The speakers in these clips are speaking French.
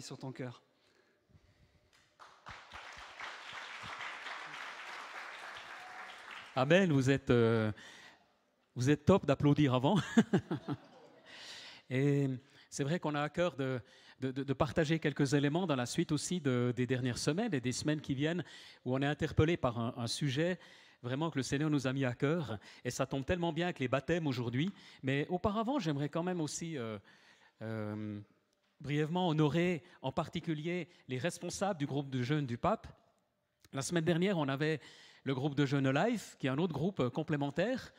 sur ton cœur. Amen, vous êtes top d'applaudir avant. Et c'est vrai qu'on a à cœur de partager quelques éléments dans la suite aussi des dernières semaines et des semaines qui viennent, où on est interpellé par un sujet vraiment que le Seigneur nous a mis à cœur. Et ça tombe tellement bien avec les baptêmes aujourd'hui. Mais auparavant, j'aimerais quand même aussi brièvement honorer en particulier les responsables du groupe de jeunes du Pape. La semaine dernière, on avait le groupe de jeunes Life, qui est un autre groupe complémentaire,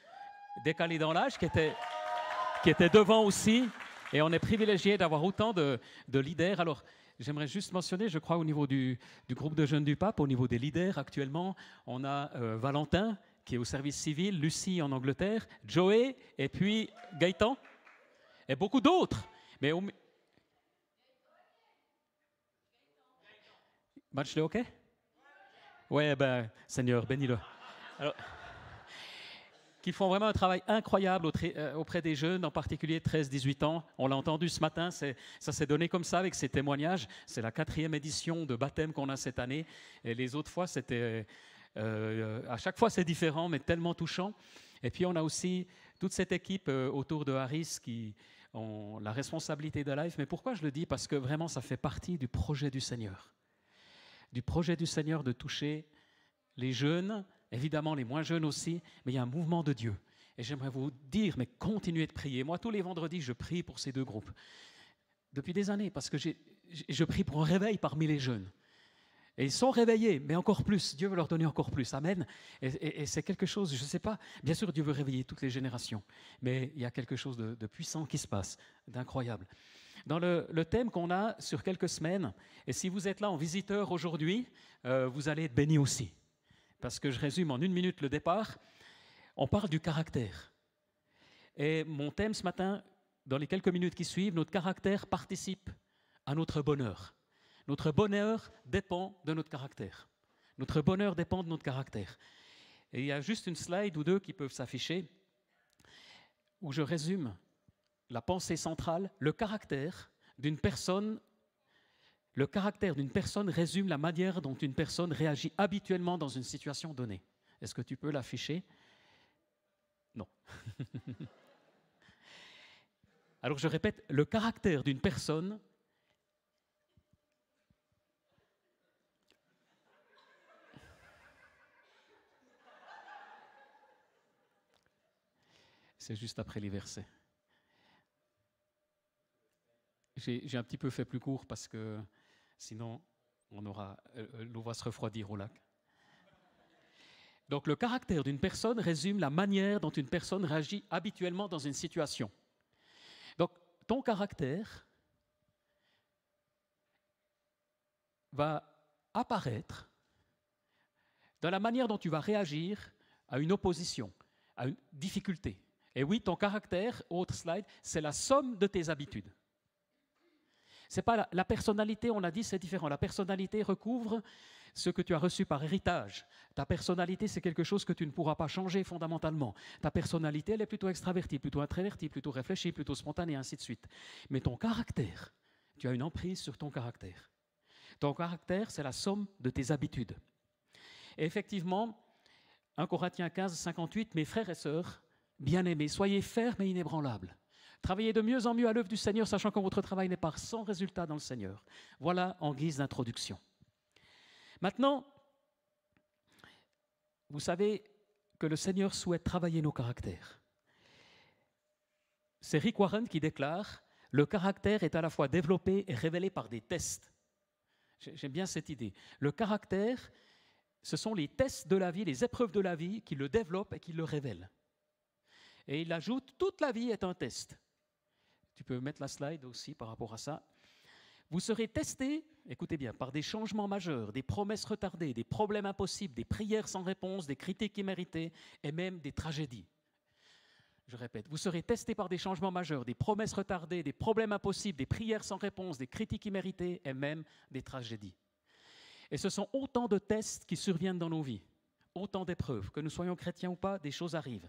décalé dans l'âge, qui était devant aussi. Et on est privilégié d'avoir autant de leaders. Alors, j'aimerais juste mentionner, je crois, au niveau du groupe de jeunes du Pape, au niveau des leaders actuellement, on a Valentin, qui est au service civil, Lucie en Angleterre, Joey, et puis Gaëtan, et beaucoup d'autres. Mais match de hockey? Ouais, ben, Seigneur, bénis-le. Alors, qui font vraiment un travail incroyable auprès des jeunes, en particulier 13-18 ans. On l'a entendu ce matin, ça s'est donné comme ça avec ces témoignages. C'est la 4e édition de baptême qu'on a cette année. Et les autres fois, c'était... à chaque fois, c'est différent, mais tellement touchant. Et puis, on a aussi toute cette équipe autour de Harris qui ont la responsabilité de Life. Mais pourquoi je le dis? Parce que vraiment, ça fait partie du projet du Seigneur. Du projet du Seigneur de toucher les jeunes, évidemment les moins jeunes aussi, mais il y a un mouvement de Dieu. Et j'aimerais vous dire, mais continuez de prier. Moi, tous les vendredis, je prie pour ces deux groupes. Depuis des années, parce que je prie pour un réveil parmi les jeunes. Et ils sont réveillés, mais encore plus. Dieu veut leur donner encore plus. Amen. Et c'est quelque chose, je ne sais pas, bien sûr, Dieu veut réveiller toutes les générations, mais il y a quelque chose de puissant qui se passe, d'incroyable. Dans le thème qu'on a sur quelques semaines, et si vous êtes là en visiteur aujourd'hui, vous allez être bénis aussi. Parce que je résume en 1 minute le départ, on parle du caractère. Et mon thème ce matin, dans les quelques minutes qui suivent, notre caractère participe à notre bonheur. Notre bonheur dépend de notre caractère. Notre bonheur dépend de notre caractère. Et il y a juste une slide ou deux qui peuvent s'afficher où je résume la pensée centrale. Le caractère d'une personne résume la manière dont une personne réagit habituellement dans une situation donnée. Est-ce que tu peux l'afficher? Non. Alors je répète, le caractère d'une personne c'est juste après les versets. J'ai un petit peu fait plus court parce que sinon l'eau va se refroidir au lac. Donc le caractère d'une personne résume la manière dont une personne réagit habituellement dans une situation. Donc ton caractère va apparaître dans la manière dont tu vas réagir à une opposition, à une difficulté. Et oui, ton caractère, autre slide, c'est la somme de tes habitudes. C'est pas la personnalité, on a dit, c'est différent. La personnalité recouvre ce que tu as reçu par héritage. Ta personnalité, c'est quelque chose que tu ne pourras pas changer fondamentalement. Ta personnalité, elle est plutôt extravertie, plutôt introvertie, plutôt réfléchie, plutôt spontanée, ainsi de suite. Mais ton caractère, tu as une emprise sur ton caractère. Ton caractère, c'est la somme de tes habitudes. Et effectivement, 1 Corinthiens 15, 58, mes frères et sœurs, bien-aimés, soyez fermes et inébranlables. Travaillez de mieux en mieux à l'œuvre du Seigneur, sachant que votre travail n'est pas sans résultat dans le Seigneur. Voilà en guise d'introduction. Maintenant, vous savez que le Seigneur souhaite travailler nos caractères. C'est Rick Warren qui déclare « Le caractère est à la fois développé et révélé par des tests ». J'aime bien cette idée. Le caractère, ce sont les tests de la vie, les épreuves de la vie qui le développent et qui le révèlent. Et il ajoute « Toute la vie est un test ». Tu peux mettre la slide aussi par rapport à ça. Vous serez testés, écoutez bien, par des changements majeurs, des promesses retardées, des problèmes impossibles, des prières sans réponse, des critiques imméritées et même des tragédies. Je répète, vous serez testés par des changements majeurs, des promesses retardées, des problèmes impossibles, des prières sans réponse, des critiques imméritées et même des tragédies. Et ce sont autant de tests qui surviennent dans nos vies, autant d'épreuves, que nous soyons chrétiens ou pas, des choses arrivent.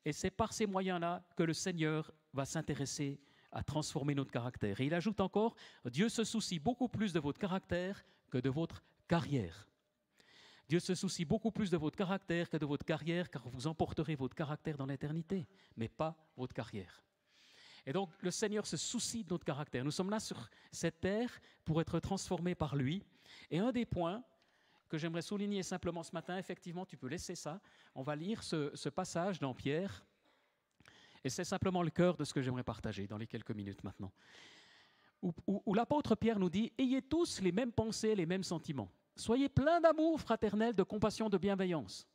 Et c'est par ces moyens-là que le Seigneur va s'intéresser à transformer notre caractère. Et il ajoute encore, Dieu se soucie beaucoup plus de votre caractère que de votre carrière. Dieu se soucie beaucoup plus de votre caractère que de votre carrière, car vous emporterez votre caractère dans l'éternité, mais pas votre carrière. Et donc, le Seigneur se soucie de notre caractère. Nous sommes là sur cette terre pour être transformés par lui. Et un des points que j'aimerais souligner simplement ce matin, effectivement, tu peux laisser ça. On va lire ce passage dans Pierre. Et c'est simplement le cœur de ce que j'aimerais partager dans les quelques minutes maintenant. Où l'apôtre Pierre nous dit « Ayez tous les mêmes pensées, les mêmes sentiments. Soyez pleins d'amour fraternel, de compassion, de bienveillance.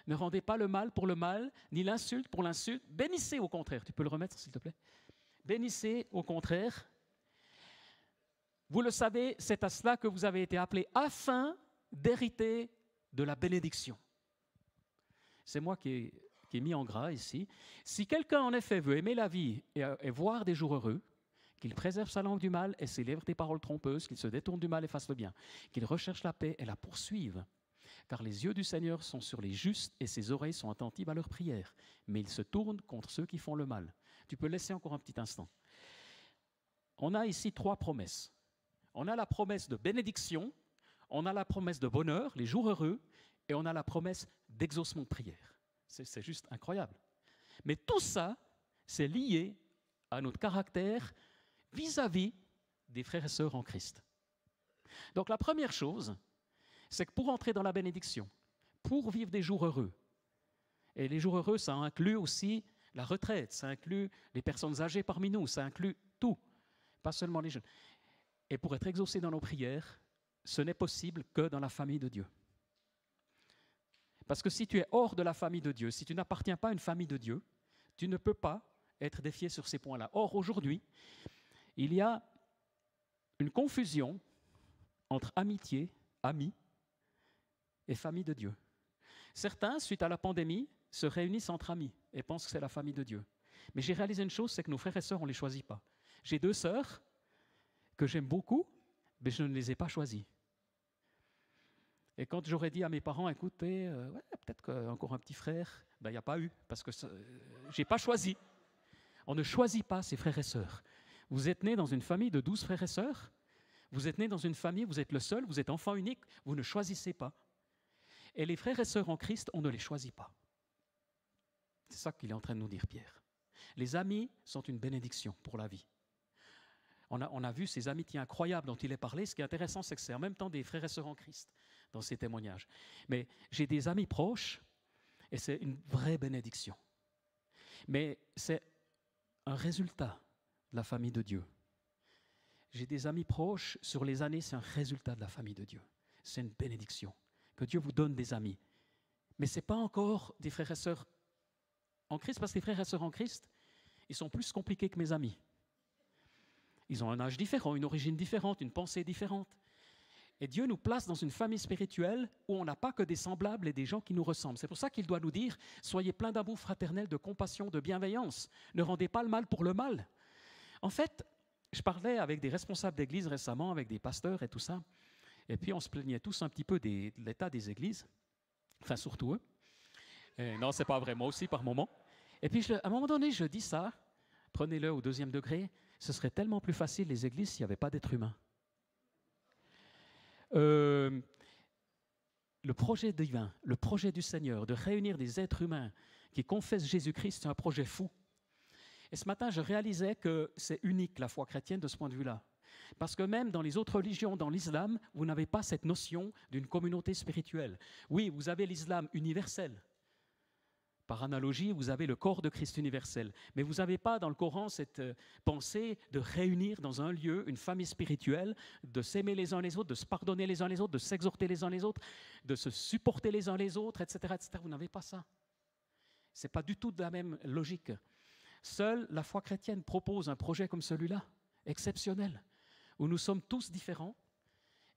Ne rendez pas le mal pour le mal, ni l'insulte pour l'insulte. Bénissez au contraire. » Tu peux le remettre, s'il te plaît. Bénissez au contraire. Vous le savez, c'est à cela que vous avez été appelés, afin d'hériter de la bénédiction. C'est moi qui ai mis en gras ici. Si quelqu'un en effet veut aimer la vie et voir des jours heureux, qu'il préserve sa langue du mal et ses lèvres des paroles trompeuses, qu'il se détourne du mal et fasse le bien, qu'il recherche la paix et la poursuive. Car les yeux du Seigneur sont sur les justes et ses oreilles sont attentives à leurs prières. Mais il se tourne contre ceux qui font le mal. Tu peux laisser encore un petit instant. On a ici 3 promesses. On a la promesse de bénédiction, on a la promesse de bonheur, les jours heureux, et on a la promesse d'exaucement de prière. C'est juste incroyable. Mais tout ça, c'est lié à notre caractère vis-à-vis des frères et sœurs en Christ. Donc la première chose, c'est que pour entrer dans la bénédiction, pour vivre des jours heureux, et les jours heureux, ça inclut aussi la retraite, ça inclut les personnes âgées parmi nous, ça inclut tout, pas seulement les jeunes. Et pour être exaucé dans nos prières, ce n'est possible que dans la famille de Dieu. Parce que si tu es hors de la famille de Dieu, si tu n'appartiens pas à une famille de Dieu, tu ne peux pas être défié sur ces points-là. Or, aujourd'hui, il y a une confusion entre amitié, amis, et famille de Dieu. Certains, suite à la pandémie, se réunissent entre amis et pensent que c'est la famille de Dieu. Mais j'ai réalisé une chose, c'est que nos frères et sœurs, on ne les choisit pas. J'ai 2 sœurs que j'aime beaucoup, mais je ne les ai pas choisies. Et quand j'aurais dit à mes parents, écoutez, peut-être qu'encore un petit frère, ben, il n'y a pas eu, parce que je n'ai pas choisi. On ne choisit pas ses frères et sœurs. Vous êtes né dans une famille de 12 frères et sœurs, vous êtes né dans une famille, vous êtes le seul, vous êtes enfant unique, vous ne choisissez pas. Et les frères et sœurs en Christ, on ne les choisit pas. C'est ça qu'il est en train de nous dire, Pierre. Les amis sont une bénédiction pour la vie. On a vu ces amitiés incroyables dont il est parlé. Ce qui est intéressant, c'est que c'est en même temps des frères et sœurs en Christ dans ces témoignages. Mais j'ai des amis proches et c'est une vraie bénédiction. Mais c'est un résultat de la famille de Dieu. J'ai des amis proches, sur les années, c'est un résultat de la famille de Dieu. C'est une bénédiction. Que Dieu vous donne des amis. Mais ce n'est pas encore des frères et sœurs en Christ, parce que les frères et sœurs en Christ, ils sont plus compliqués que mes amis. Ils ont un âge différent, une origine différente, une pensée différente. Et Dieu nous place dans une famille spirituelle où on n'a pas que des semblables et des gens qui nous ressemblent. C'est pour ça qu'il doit nous dire « Soyez pleins d'amour fraternel, de compassion, de bienveillance. Ne rendez pas le mal pour le mal. » En fait, je parlais avec des responsables d'église récemment, avec des pasteurs et tout ça, et puis on se plaignait tous un petit peu de l'état des églises, enfin surtout eux. Et non, c'est pas vrai, moi aussi par moment. Et puis à un moment donné, je dis ça, prenez-le au 2e degré, ce serait tellement plus facile les églises s'il n'y avait pas d'êtres humains. Le projet divin, le projet du Seigneur, de réunir des êtres humains qui confessent Jésus-Christ, c'est un projet fou. Et ce matin, je réalisais que c'est unique, la foi chrétienne, de ce point de vue-là. Parce que même dans les autres religions, dans l'islam, vous n'avez pas cette notion d'une communauté spirituelle. Oui, vous avez l'islam universel. Par analogie, vous avez le corps de Christ universel. Mais vous n'avez pas dans le Coran cette pensée de réunir dans un lieu une famille spirituelle, de s'aimer les uns les autres, de se pardonner les uns les autres, de s'exhorter les uns les autres, de se supporter les uns les autres, etc. etc. Vous n'avez pas ça. Ce n'est pas du tout de la même logique. Seule la foi chrétienne propose un projet comme celui-là, exceptionnel, où nous sommes tous différents.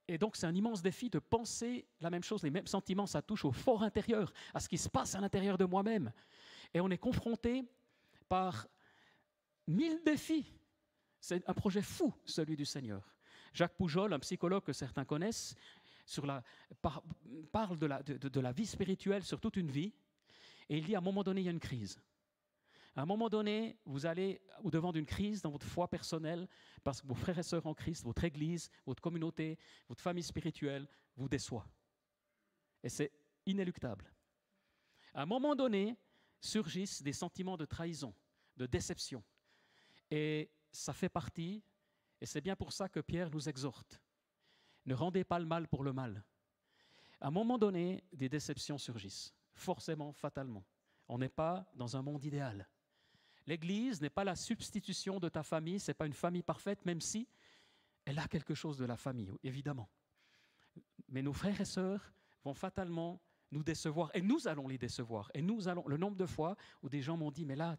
Et donc, c'est un immense défi de penser la même chose, les mêmes sentiments. Ça touche au fort intérieur, à ce qui se passe à l'intérieur de moi-même. Et on est confronté par 1000 défis. C'est un projet fou, celui du Seigneur. Jacques Poujol, un psychologue que certains connaissent, parle de la vie spirituelle sur toute une vie. Et il dit, à un moment donné, il y a une crise. À un moment donné, vous allez au-devant d'une crise dans votre foi personnelle parce que vos frères et sœurs en Christ, votre Église, votre communauté, votre famille spirituelle vous déçoit. Et c'est inéluctable. À un moment donné, surgissent des sentiments de trahison, de déception. Et ça fait partie, et c'est bien pour ça que Pierre nous exhorte. Ne rendez pas le mal pour le mal. À un moment donné, des déceptions surgissent, forcément, fatalement. On n'est pas dans un monde idéal. L'Église n'est pas la substitution de ta famille, ce n'est pas une famille parfaite, même si elle a quelque chose de la famille, évidemment. Mais nos frères et sœurs vont fatalement nous décevoir, et nous allons les décevoir. Et nous allons, le nombre de fois où des gens m'ont dit, mais là,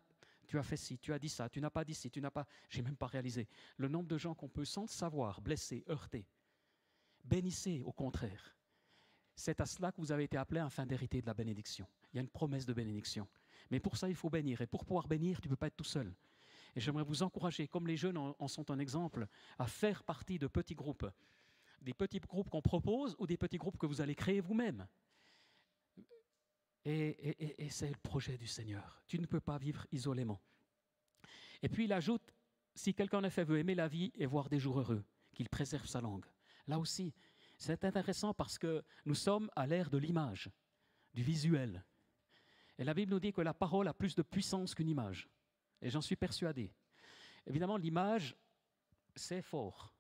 tu as fait ci, tu as dit ça, tu n'as pas dit ci, tu n'as pas... J'ai même pas réalisé. Le nombre de gens qu'on peut, sans le savoir, blesser, heurter. Bénissez, au contraire. C'est à cela que vous avez été appelés afin d'hériter de la bénédiction. Il y a une promesse de bénédiction. Mais pour ça, il faut bénir. Et pour pouvoir bénir, tu ne peux pas être tout seul. Et j'aimerais vous encourager, comme les jeunes en sont un exemple, à faire partie de petits groupes. Des petits groupes qu'on propose ou des petits groupes que vous allez créer vous-même. Et c'est le projet du Seigneur. Tu ne peux pas vivre isolément. Et puis il ajoute, si quelqu'un en effet veut aimer la vie et voir des jours heureux, qu'il préserve sa langue. Là aussi, c'est intéressant parce que nous sommes à l'ère de l'image, du visuel. Et la Bible nous dit que la parole a plus de puissance qu'une image. Et j'en suis persuadé. Évidemment, l'image, c'est fort.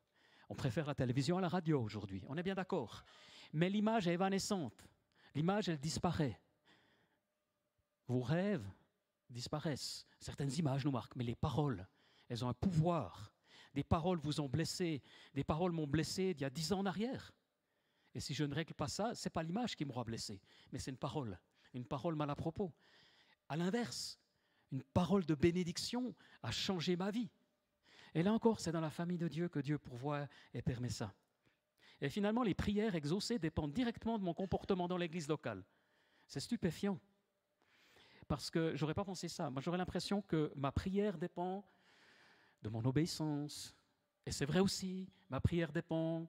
On préfère la télévision à la radio aujourd'hui, on est bien d'accord. Mais l'image est évanescente. L'image, elle disparaît. Vos rêves disparaissent. Certaines images nous marquent, mais les paroles, elles ont un pouvoir. Des paroles vous ont blessé, des paroles m'ont blessé d'il y a 10 ans en arrière. Et si je ne règle pas ça, ce n'est pas l'image qui m'aura blessé, mais c'est une parole mal à propos. À l'inverse, une parole de bénédiction a changé ma vie. Et là encore, c'est dans la famille de Dieu que Dieu pourvoit et permet ça. Et finalement, les prières exaucées dépendent directement de mon comportement dans l'église locale. C'est stupéfiant. Parce que je n'aurais pas pensé ça. Moi, j'aurais l'impression que ma prière dépend de mon obéissance. Et c'est vrai aussi, ma prière dépend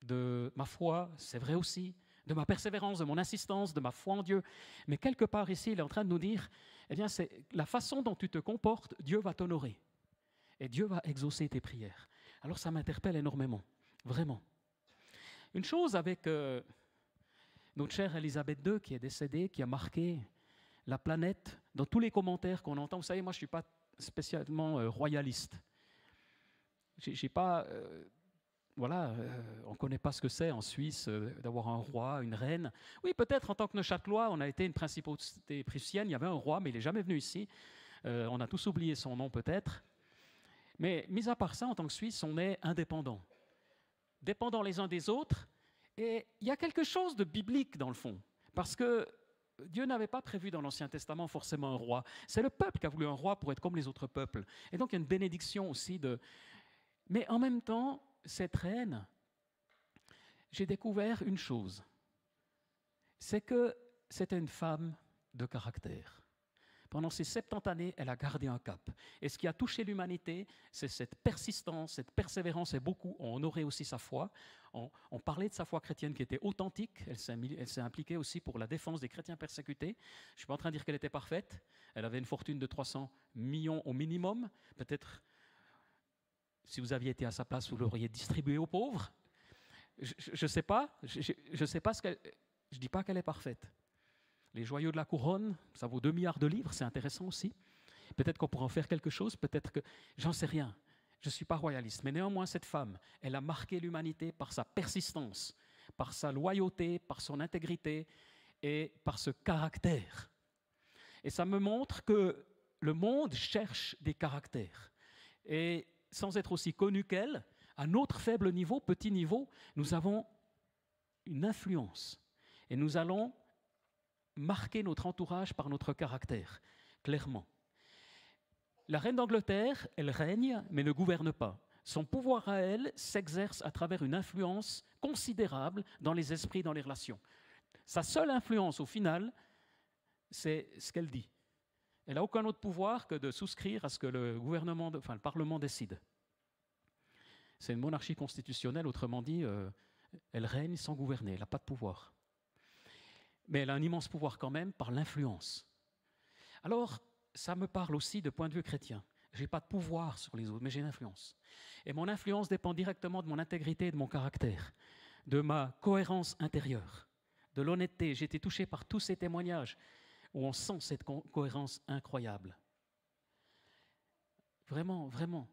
de ma foi, c'est vrai aussi, de ma persévérance, de mon insistance, de ma foi en Dieu. Mais quelque part ici, il est en train de nous dire, eh bien, c'est la façon dont tu te comportes, Dieu va t'honorer. Et Dieu va exaucer tes prières. Alors ça m'interpelle énormément, vraiment. Une chose avec notre chère Élisabeth II qui est décédée, qui a marqué la planète dans tous les commentaires qu'on entend. Vous savez, moi je ne suis pas spécialement royaliste. J'ai pas... on ne connaît pas ce que c'est en Suisse d'avoir un roi, une reine. Oui, peut-être en tant que Neuchâtelois, on a été une principauté prussienne, il y avait un roi, mais il n'est jamais venu ici. On a tous oublié son nom peut-être. Mais mis à part ça, en tant que Suisse, on est indépendants. Dépendants les uns des autres. Et il y a quelque chose de biblique dans le fond. Parce que Dieu n'avait pas prévu dans l'Ancien Testament forcément un roi. C'est le peuple qui a voulu un roi pour être comme les autres peuples. Et donc il y a une bénédiction aussi de... Mais en même temps, cette reine, j'ai découvert une chose. C'est que c'était une femme de caractère. Pendant ces 70 années, elle a gardé un cap. Et ce qui a touché l'humanité, c'est cette persistance, cette persévérance, et beaucoup ont honoré aussi sa foi. On parlait de sa foi chrétienne qui était authentique. Elle s'est impliquée aussi pour la défense des chrétiens persécutés. Je ne suis pas en train de dire qu'elle était parfaite. Elle avait une fortune de 300 millions au minimum. Peut-être, si vous aviez été à sa place, vous l'auriez distribué aux pauvres. Je ne sais pas. Je sais pas ce qu'elle... Je ne dis pas qu'elle est parfaite. Les joyaux de la couronne, ça vaut 2 milliards de livres, c'est intéressant aussi. Peut-être qu'on pourra en faire quelque chose, peut-être que... J'en sais rien, je ne suis pas royaliste. Mais néanmoins, cette femme, elle a marqué l'humanité par sa persistance, par sa loyauté, par son intégrité et par ce caractère. Et ça me montre que le monde cherche des caractères. Et sans être aussi connu qu'elle, à notre faible niveau, petit niveau, nous avons une influence. Et nous allons marquer notre entourage par notre caractère, clairement. La reine d'Angleterre, elle règne, mais ne gouverne pas. Son pouvoir à elle s'exerce à travers une influence considérable dans les esprits, dans les relations. Sa seule influence, au final, c'est ce qu'elle dit. Elle n'a aucun autre pouvoir que de souscrire à ce que le Parlement décide. C'est une monarchie constitutionnelle, autrement dit, elle règne sans gouverner, elle n'a pas de pouvoir. Mais elle a un immense pouvoir quand même par l'influence. Alors, ça me parle aussi de point de vue chrétien. Je n'ai pas de pouvoir sur les autres, mais j'ai une influence. Et mon influence dépend directement de mon intégrité et de mon caractère, de ma cohérence intérieure, de l'honnêteté. J'ai été touché par tous ces témoignages où on sent cette cohérence incroyable. Vraiment, vraiment.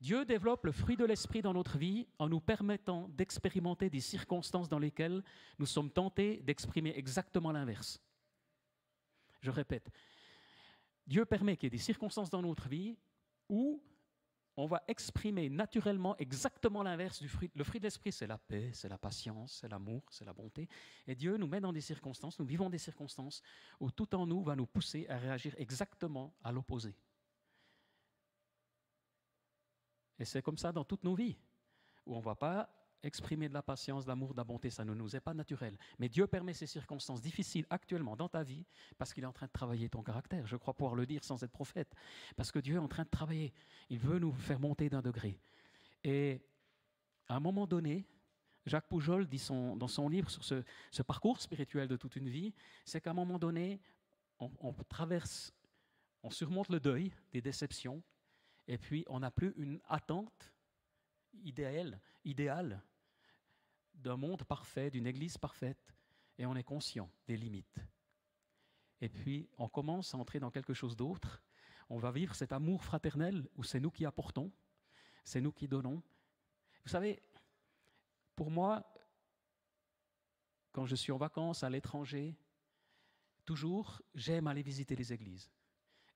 Dieu développe le fruit de l'esprit dans notre vie en nous permettant d'expérimenter des circonstances dans lesquelles nous sommes tentés d'exprimer exactement l'inverse. Je répète, Dieu permet qu'il y ait des circonstances dans notre vie où on va exprimer naturellement exactement l'inverse du fruit. Le fruit de l'esprit, c'est la paix, c'est la patience, c'est l'amour, c'est la bonté. Et Dieu nous met dans des circonstances, nous vivons des circonstances où tout en nous va nous pousser à réagir exactement à l'opposé. Et c'est comme ça dans toutes nos vies, où on ne va pas exprimer de la patience, de l'amour, de la bonté, ça ne nous est pas naturel. Mais Dieu permet ces circonstances difficiles actuellement dans ta vie parce qu'il est en train de travailler ton caractère. Je crois pouvoir le dire sans être prophète. Parce que Dieu est en train de travailler. Il veut nous faire monter d'un degré. Et à un moment donné, Jacques Poujol dit dans son livre sur ce parcours spirituel de toute une vie, c'est qu'à un moment donné, on surmonte le deuil des déceptions, et puis on n'a plus une attente idéale d'un monde parfait, d'une église parfaite, et on est conscient des limites. Et puis, on commence à entrer dans quelque chose d'autre. On va vivre cet amour fraternel où c'est nous qui apportons, c'est nous qui donnons. Vous savez, pour moi, quand je suis en vacances à l'étranger, toujours, j'aime aller visiter les églises.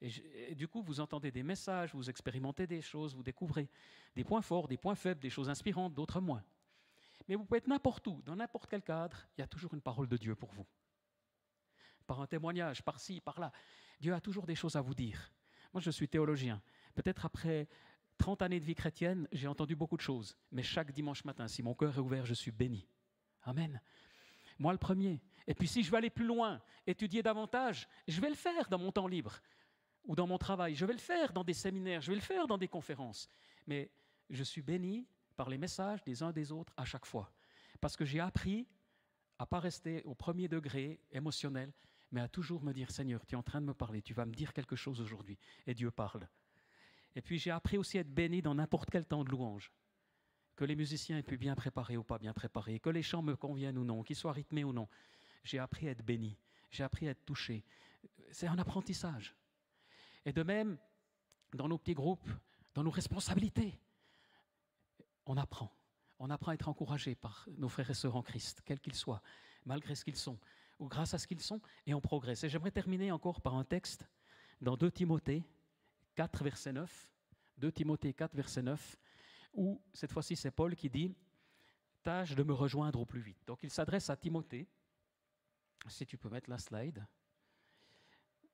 Et du coup, vous entendez des messages, vous expérimentez des choses, vous découvrez des points forts, des points faibles, des choses inspirantes, d'autres moins. Mais vous pouvez être n'importe où, dans n'importe quel cadre, il y a toujours une parole de Dieu pour vous. Par un témoignage, par-ci, par-là. Dieu a toujours des choses à vous dire. Moi, je suis théologien. Peut-être après 30 années de vie chrétienne, j'ai entendu beaucoup de choses. Mais chaque dimanche matin, si mon cœur est ouvert, je suis béni. Amen. Moi, le premier. Et puis, si je veux aller plus loin, étudier davantage, je vais le faire dans mon temps libre ou dans mon travail. Je vais le faire dans des séminaires, je vais le faire dans des conférences. Mais je suis béni par les messages des uns des autres à chaque fois. Parce que j'ai appris à ne pas rester au premier degré émotionnel, mais à toujours me dire, Seigneur, tu es en train de me parler, tu vas me dire quelque chose aujourd'hui. Et Dieu parle. Et puis j'ai appris aussi à être béni dans n'importe quel temps de louange. Que les musiciens aient pu bien préparer ou pas bien préparer, que les chants me conviennent ou non, qu'ils soient rythmés ou non. J'ai appris à être béni, j'ai appris à être touché. C'est un apprentissage. Et de même, dans nos petits groupes, dans nos responsabilités, on apprend à être encouragé par nos frères et sœurs en Christ, quels qu'ils soient, malgré ce qu'ils sont, ou grâce à ce qu'ils sont, et on progresse. Et j'aimerais terminer encore par un texte dans 2 Timothée 4, verset 9, 2 Timothée 4, verset 9, où cette fois-ci c'est Paul qui dit « Tâche de me rejoindre au plus vite ». Donc il s'adresse à Timothée, si tu peux mettre la slide.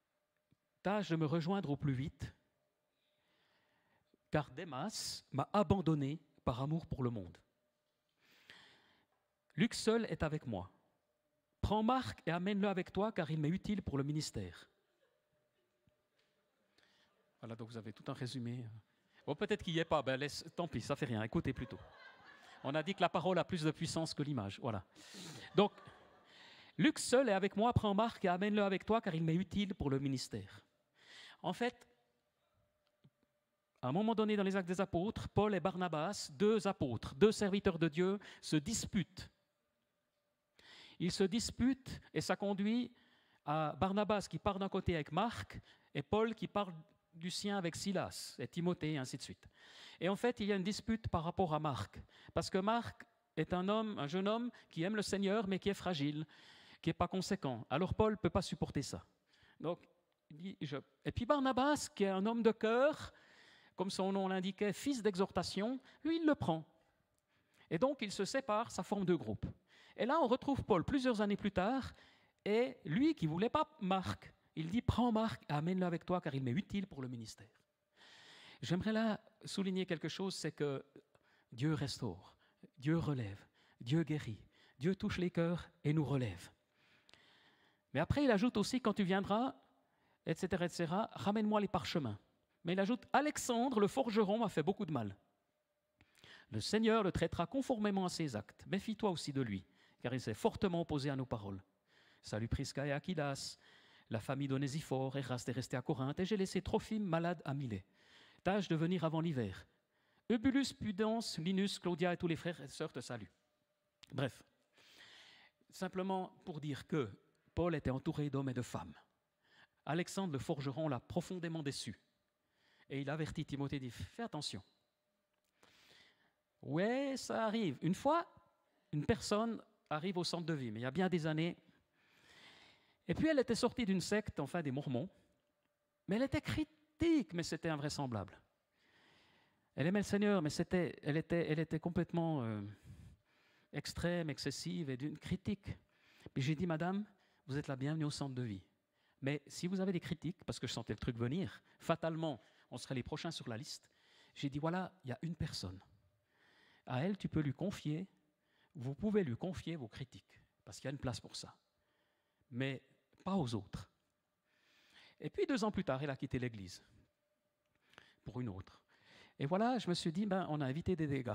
« Tâche de me rejoindre au plus vite, car Démas m'a abandonné par amour pour le monde. Luc seul est avec moi. Prends Marc et amène-le avec toi, car il m'est utile pour le ministère. » Voilà, donc vous avez tout un résumé. Bon, peut-être qu'il n'y est pas, ben tant pis, ça fait rien, écoutez plutôt. On a dit que la parole a plus de puissance que l'image, voilà. Donc, Luc seul est avec moi, prends Marc et amène-le avec toi, car il m'est utile pour le ministère. En fait, à un moment donné dans les Actes des Apôtres, Paul et Barnabas, 2 apôtres, 2 serviteurs de Dieu, se disputent. Ils se disputent et ça conduit à Barnabas qui part d'un côté avec Marc et Paul qui part du sien avec Silas et Timothée et ainsi de suite. Et en fait, il y a une dispute par rapport à Marc, parce que Marc est un jeune homme qui aime le Seigneur mais qui est fragile, qui n'est pas conséquent. Alors Paul ne peut pas supporter ça. Donc, et puis Barnabas, qui est un homme de cœur, comme son nom l'indiquait, fils d'exhortation, lui, il le prend. Et donc, ils se séparent, ça forme 2 groupes. Et là, on retrouve Paul plusieurs années plus tard, et lui qui ne voulait pas Marc, il dit « Prends Marc et amène-le avec toi, car il m'est utile pour le ministère. » J'aimerais là souligner quelque chose, c'est que Dieu restaure, Dieu relève, Dieu guérit, Dieu touche les cœurs et nous relève. Mais après, il ajoute aussi « Quand tu viendras, etc., ramène-moi les parchemins. » Mais il ajoute « Alexandre, le forgeron, m'a fait beaucoup de mal. Le Seigneur le traitera conformément à ses actes. Méfie-toi aussi de lui, car il s'est fortement opposé à nos paroles. Salut Prisca et Aquilas. La famille d'Onésiphore, Eraste est restée à Corinthe, et j'ai laissé Trophime malade à Milet. Tâche de venir avant l'hiver. Eubulus, Pudence, Linus, Claudia et tous les frères et sœurs te saluent. Bref, simplement pour dire que Paul était entouré d'hommes et de femmes. Alexandre le forgeron l'a profondément déçu. Et il avertit Timothée, dit, fais attention. Ouais, ça arrive. Une fois, une personne arrive au centre de vie, mais il y a bien des années. Et puis elle était sortie d'une secte, enfin des Mormons, mais elle était critique, mais c'était invraisemblable. Elle aimait le Seigneur, mais elle était complètement extrême, excessive et d'une critique. Puis j'ai dit, madame, vous êtes la bienvenue au centre de vie. Mais si vous avez des critiques, parce que je sentais le truc venir, fatalement, on serait les prochains sur la liste, j'ai dit, voilà, il y a une personne. À elle, tu peux lui confier, vous pouvez lui confier vos critiques, parce qu'il y a une place pour ça. Mais pas aux autres. Et puis 2 ans plus tard, elle a quitté l'église pour une autre. Et voilà, je me suis dit, on a évité des dégâts.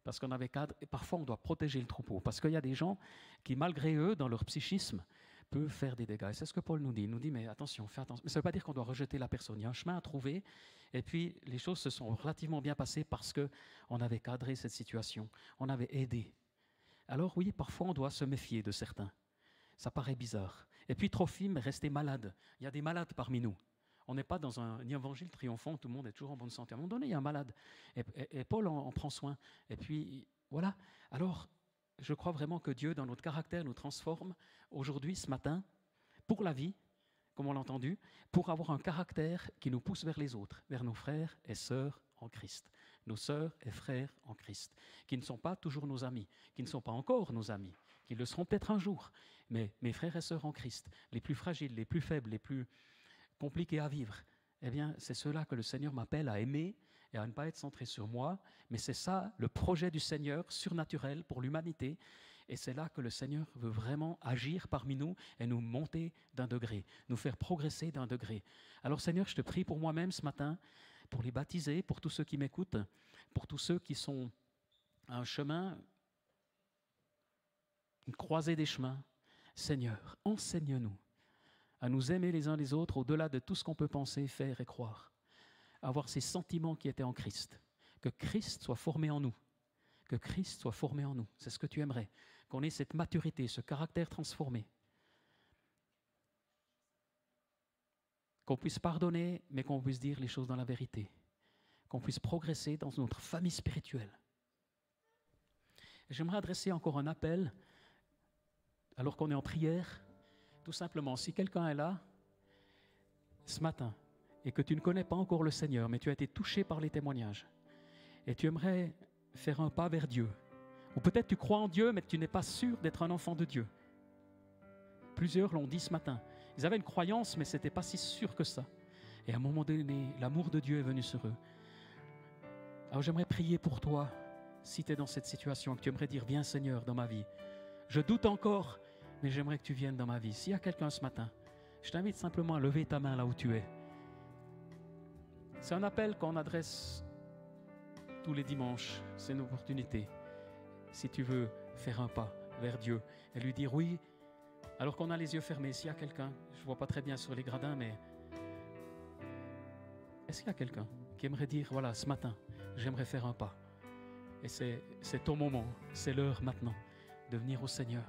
Parce qu'on avait cadre, et parfois on doit protéger le troupeau. Parce qu'il y a des gens qui, malgré eux, dans leur psychisme, peuvent faire des dégâts. Et c'est ce que Paul nous dit. Il nous dit, mais attention, fais attention. Mais ça ne veut pas dire qu'on doit rejeter la personne. Il y a un chemin à trouver. Et puis, les choses se sont relativement bien passées parce qu'on avait cadré cette situation. On avait aidé. Alors oui, parfois on doit se méfier de certains. Ça paraît bizarre. Et puis Trophime est resté malade. Il y a des malades parmi nous. On n'est pas dans un évangile triomphant, tout le monde est toujours en bonne santé. À un moment donné, il y a un malade. Et Paul en prend soin. Et puis, voilà. Alors, je crois vraiment que Dieu, dans notre caractère, nous transforme aujourd'hui, ce matin, pour la vie, comme on l'a entendu, pour avoir un caractère qui nous pousse vers les autres, vers nos frères et sœurs en Christ. Nos sœurs et frères en Christ, qui ne sont pas toujours nos amis, qui ne sont pas encore nos amis, qui le seront peut-être un jour. Mais mes frères et sœurs en Christ, les plus fragiles, les plus faibles, les plus compliqués à vivre, eh bien, c'est ceux-là que le Seigneur m'appelle à aimer et à ne pas être centré sur moi, mais c'est ça le projet du Seigneur surnaturel pour l'humanité, et c'est là que le Seigneur veut vraiment agir parmi nous et nous monter d'un degré, nous faire progresser d'un degré. Alors Seigneur, je te prie pour moi-même ce matin, pour les baptisés, pour tous ceux qui m'écoutent, pour tous ceux qui sont à un chemin, une croisée des chemins. Seigneur, enseigne-nous à nous aimer les uns les autres au-delà de tout ce qu'on peut penser, faire et croire. Avoir ces sentiments qui étaient en Christ. Que Christ soit formé en nous. Que Christ soit formé en nous. C'est ce que tu aimerais. Qu'on ait cette maturité, ce caractère transformé. Qu'on puisse pardonner, mais qu'on puisse dire les choses dans la vérité. Qu'on puisse progresser dans notre famille spirituelle. J'aimerais adresser encore un appel, alors qu'on est en prière. Tout simplement, si quelqu'un est là, ce matin, et que tu ne connais pas encore le Seigneur, mais tu as été touché par les témoignages, et tu aimerais faire un pas vers Dieu, ou peut-être tu crois en Dieu, mais tu n'es pas sûr d'être un enfant de Dieu. Plusieurs l'ont dit ce matin. Ils avaient une croyance, mais ce n'était pas si sûr que ça. Et à un moment donné, l'amour de Dieu est venu sur eux. Alors j'aimerais prier pour toi, si tu es dans cette situation, que tu aimerais dire, viens Seigneur dans ma vie. Je doute encore, mais j'aimerais que tu viennes dans ma vie. S'il y a quelqu'un ce matin, je t'invite simplement à lever ta main là où tu es. C'est un appel qu'on adresse tous les dimanches. C'est une opportunité. Si tu veux faire un pas vers Dieu et lui dire oui, alors qu'on a les yeux fermés, s'il y a quelqu'un, je ne vois pas très bien sur les gradins, mais est-ce qu'il y a quelqu'un qui aimerait dire, voilà, ce matin, j'aimerais faire un pas. Et c'est ton moment, c'est l'heure maintenant de venir au Seigneur.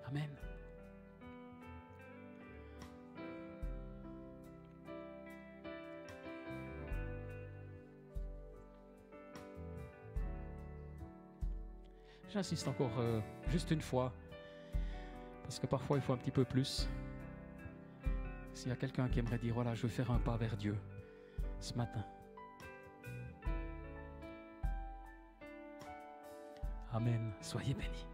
Amen. J'insiste encore juste une fois, parce que parfois il faut un petit peu plus. S'il y a quelqu'un qui aimerait dire, voilà, je veux faire un pas vers Dieu ce matin. Amen. Soyez bénis.